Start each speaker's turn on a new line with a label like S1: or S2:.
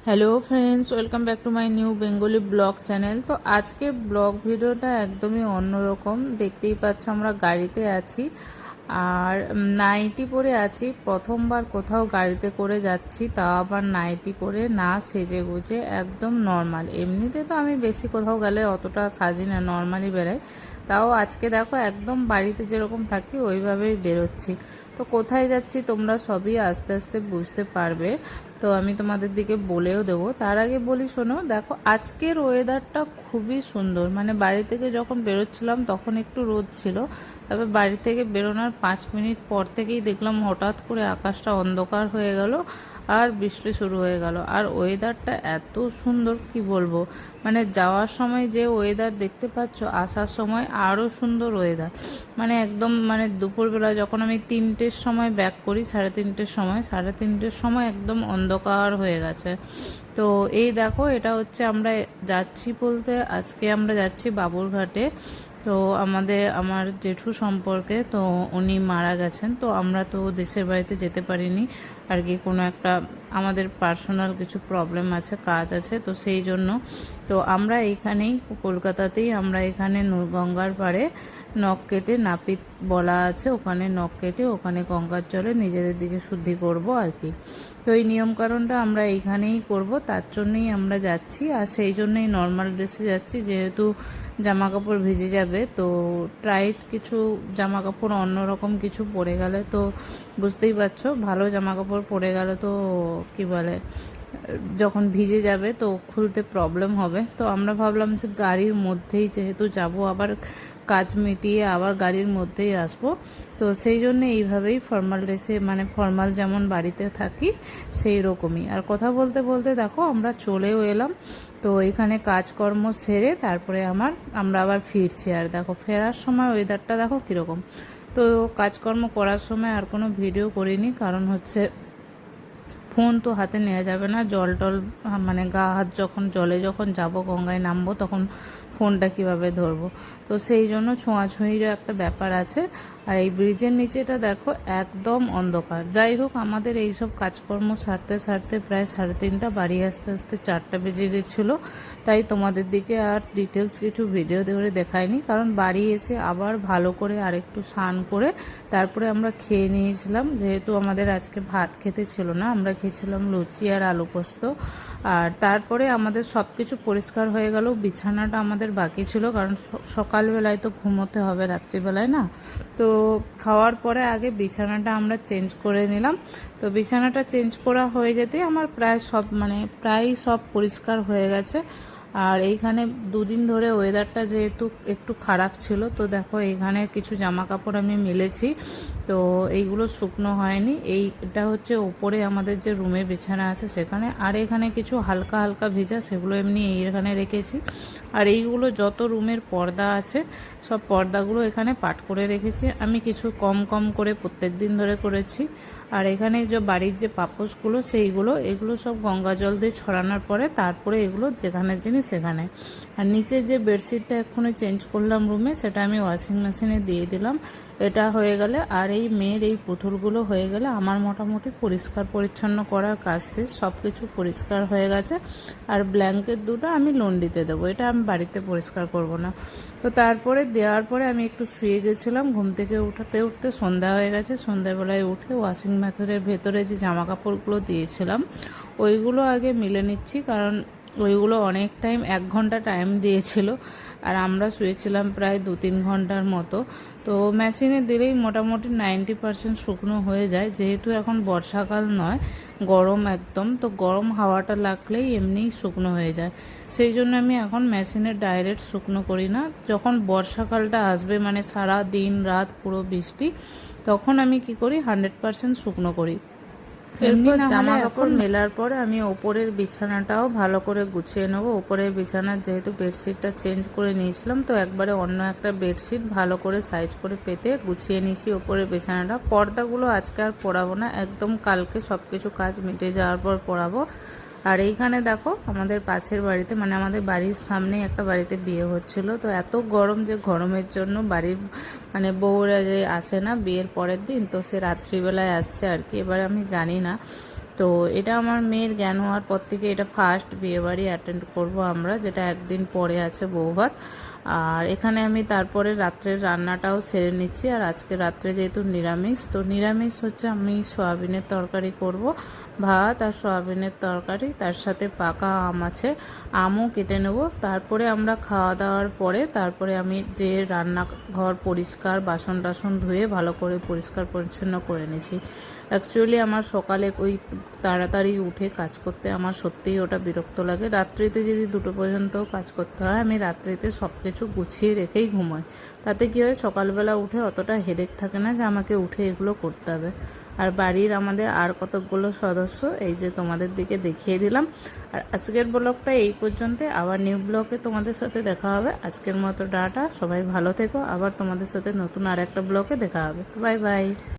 S1: Hello friends, welcome back to my new Bengali blog channel. তো আজকে blog ভিডিওটা একদমই অন্যরকম। দেখতেই পাচ্ছ আমরা গাড়িতে আছি আর নাইটি পরে আছি। প্রথমবার কোথাও গাড়িতে করে যাচ্ছি, তাও আবার নাইটি পরে, না সেজে গুজে, একদম নর্মাল। এমনিতে তো আমি বেশি কোথাও গেলে অতটা সাজি না, নর্মালি বেরাই। তাও আজকে দেখো একদম বাড়িতে যেরকম থাকি ওইভাবেই বেরোচ্ছি। তো কোথায় যাচ্ছি তোমরা সবই আস্তে আস্তে বুঝতে পারবে। তো আমি তোমাদের দিকে বলেও দেবো। তার আগে বলি শোনো, দেখো আজকের ওয়েদারটা খুবই সুন্দর। মানে বাড়ি থেকে যখন বেরোচ্ছিলাম তখন একটু রোদ ছিল, তবে বাড়ি থেকে বেরোনোর 5 মিনিট পর থেকেই দেখলাম হঠাৎ করে আকাশটা অন্ধকার হয়ে গেল আর বৃষ্টি শুরু হয়ে গেল। আর ওয়েদারটা এত সুন্দর কি বলবো, মানে যাওয়ার সময় যে ওয়েদার দেখতে পাচ্ছ, আসার সময় আরও সুন্দর ওয়েদার। মানে একদম মানে দুপুরবেলা যখন আমি 3টের সময় ব্যাক করি, 3:30 সময় একদম অন্ধকার হয়ে গেছে। তো এই দেখো, এটা হচ্ছে আমরা যাচ্ছি বলতে আজকে আমরা যাচ্ছি বাবুরঘাটে। তো আমার জেঠু সম্পর্কে, তো উনি মারা গেছেন। তো আমরা তো দেশের বাড়িতে যেতে পারিনি আর কি, কোনো একটা আমাদের পার্সোনাল কিছু প্রবলেম আছে, কাজ আছে, তো সেই জন্য তো আমরা এইখানেই কলকাতাতেই আমরা এখানে গঙ্গার পাড়ে নখ কেটে, নাপিত বলা আছে, ওখানে নখ কেটে ওখানে গঙ্গার জলে নিজেদের দিকে শুদ্ধি করব আর কি। তো এই নিয়মকানুনটা আমরা এইখানেই করব, তার জন্যই আমরা যাচ্ছি। আর সেই জন্যই নর্মাল ড্রেসে যাচ্ছি, যেহেতু জামা কাপড় ভিজে যাবে। তো টাইট কিছু জামা কাপড় অন্যরকম কিছু পরে গেলে তো বুঝতেই পারছো, ভালো জামা কাপড় পরে গেলে তো কি বলে, যখন ভিজে যাবে তো খুলতে প্রবলেম হবে। তো আমরা ভাবলাম যে গাড়ির মধ্যেই যেহেতু যাব, আবার কাজ মিটিয়ে আবার গাড়ির মধ্যেই আসবো, তো সেই জন্য এইভাবেই ফর্মাল ড্রেসে, মানে ফর্মাল যেমন বাড়িতে থাকি সেই রকমই। আর কথা বলতে বলতে দেখো আমরা চলেও এলাম। তো এখানে কাজকর্ম সেরে তারপরে আমরা আবার ফিরছি। আর দেখো ফেরার সময় ওয়েদারটা দেখো কীরকম। তো কাজকর্ম করার সময় আর কোনো ভিডিও করিনি, কারণ হচ্ছে ফোন তো হাতে নেওয়া যাবে না। জল টল মানে গা হাত যখন জলে যখন যাব, গঙ্গায় নামবো, তখন ফোনটা কিভাবে ধরবো। তো সেই জন্য ছোঁয়াছুঁয়িরও একটা ব্যাপার আছে। আর এই ব্রিজের নিচেটা দেখো একদম অন্ধকার। যাই হোক, আমাদের এই সব কাজকর্ম সারতে সারতে প্রায় 3:30, বাড়ি আসতে আসতে 4টা বেজে গেছিলো। তাই তোমাদের দিকে আর ডিটেলস কিছু ভিডিও ধরে দেখাইনি, কারণ বাড়ি এসে আবার ভালো করে আরেকটু স্নান করে তারপরে আমরা খেয়ে নিয়েছিলাম। যেহেতু আমাদের আজকে ভাত খেতে ছিল না, আমরা খেয়েছিলাম লুচি আর আলু পোস্ত। আর তারপরে আমাদের সব কিছু পরিষ্কার হয়ে গেল। বিছানাটা আমাদের বাকি ছিল, কারণ সকালবেলায় তো ঘুমোতে হবে, রাত্রিবেলায় না। তো খাওয়ার পরে আগে বিছানাটা আমরা চেঞ্জ করে নিলাম। তো বিছানাটা চেঞ্জ করা হয়ে যেতেই আমার প্রায় সব পরিষ্কার হয়ে গেছে। আর এইখানে দুদিন ধরে ওয়েদারটা যেহেতু একটু খারাপ ছিল, তো দেখো এইখানে কিছু জামা কাপড় আমি মেলেছি, তো এইগুলো শুকনো হয়নি। এটা হচ্ছে ওপরে আমাদের যে রুমে বিছানা আছে সেখানে, আর এখানে কিছু হালকা হালকা ভেজা, সেগুলো এমনি এইখানে রেখেছি। আর এইগুলো যত রুমের পর্দা আছে সব পর্দাগুলো এখানে পাট করে রেখেছি আমি, কিছু কম কম করে প্রত্যেক দিন ধরে করেছি। আর এখানে যে বাড়ির যে পাপোশগুলো এগুলো সব গঙ্গা জল দিয়ে ছড়ানোর পরে তারপরে এগুলো যেখানে জিনিস সেখানে। আর নিচে যে বেডশিটটা এক্ষুনি চেঞ্জ করলাম রুমে, সেটা আমি ওয়াশিং মেশিনে দিয়ে দিলাম। এটা হয়ে গেলে আর এই মেয়ের এই পুতুলগুলো হয়ে গেলে আমার মোটামুটি পরিষ্কার পরিচ্ছন্ন করার কাজ শেষ। সব কিছু পরিষ্কার হয়ে গেছে। আর ব্ল্যাঙ্কেট দুটো আমি লন্ড্রিতে দেবো, এটা আমি বাড়িতে পরিষ্কার করব না। তো তারপরে দেওয়ার পরে আমি একটু শুয়ে গেছিলাম। ঘুম থেকে উঠতে সন্ধ্যা হয়ে গেছে। সন্ধ্যাবেলায় উঠে ওয়াশিং মেশিনের ভেতরে যে জামা কাপড়গুলো দিয়েছিলাম ওইগুলো আগে মিলে নিচ্ছি, কারণ ওইগুলো অনেক টাইম, 1 ঘন্টা টাইম দিয়েছিল। আর আমরা শুয়েছিলাম প্রায় 2-3 ঘন্টার মতো। তো মেশিনে দিলেই মোটামুটি 90% শুকনো হয়ে যায়। যেহেতু এখন বর্ষাকাল নয়, গরম একদম, তো গরম হাওয়াটা লাগলেই এমনিই শুকনো হয়ে যায়। সেই জন্য আমি এখন মেশিনে ডাইরেক্ট শুকনো করি না। যখন বর্ষাকালটা আসবে, মানে সারা দিন রাত পুরো বৃষ্টি, তখন আমি কি করি, 100% শুকনো করি। এরপর জামা কাপড় মেলার পরে আমি ওপরের বিছানাটাও ভালো করে গুছিয়ে নেবো। ওপরের বিছানার যেহেতু বেডশিটটা চেঞ্জ করে নিয়েছিলাম, তো একবারে অন্য একটা বেডশিট ভালো করে সাইজ করে পেতে গুছিয়ে নিয়েছি ওপরের বিছানাটা। পর্দাগুলো আজকে আর পরাবো না, একদম কালকে সব কিছু কাজ মিটে যাওয়ার পর পরাবো। আর এইখানে দেখো আমাদের পাশের বাড়িতে, মানে আমাদের বাড়ির সামনে একটা বাড়িতে বিয়ে হচ্ছিল। তো এত গরম, যে গরমের জন্য বাড়ির মানে বউরা যে আসে না বিয়ের পরের দিন, তো সে রাত্রিবেলায় আসছে আর কি। এবার আমি জানি না তো এটা আমার মেয়ের জ্ঞান হওয়ার পর থেকে এটা ফার্স্ট বিয়েবাড়ি অ্যাটেন্ড করব আমরা, যেটা একদিন পরে আছে বৌভাত। আর এখানে আমি তারপরে রাত্রের রান্নাটাও ছেড়ে নিচ্ছি। আর আজকে রাত্রে যেহেতু নিরামিষ, তো নিরামিষ হচ্ছে আমি সয়াবিনের তরকারি করব, ভাত আর সয়াবিনের তরকারি, তার সাথে পাকা আম আছে, আমও কেটে নেব। তারপরে আমরা খাওয়া দাওয়ার পরে তারপরে আমি যে রান্নাঘর পরিষ্কার, বাসন টাসন ধুয়ে ভালো করে পরিষ্কার পরিচ্ছন্ন করে নিয়েছি। অ্যাকচুয়ালি আমার সকালে ওই তাড়াতাড়ি উঠে কাজ করতে আমার সত্যিই ওটা বিরক্ত লাগে। রাত্রিতে যদি 2টো পর্যন্ত কাজ করতে হয়, আমি রাত্রিতে সব কিছু গুছিয়ে রেখেই ঘুমাই। তাতে কী হয়, সকালবেলা উঠে অতটা হেডেক থাকে না যে আমাকে উঠে এগুলো করতে হবে। আর বাড়ির আমাদের আর কতগুলো সদস্য এই যে তোমাদের দিকে দেখিয়ে দিলাম। আর আজকের ব্লগটা এই পর্যন্ত, আবার নিউ ব্লগে তোমাদের সাথে দেখা হবে। আজকের মতো টাটা, সবাই ভালো থেকো, আবার তোমাদের সাথে নতুন আর একটা ব্লগে দেখা হবে। Bye bye.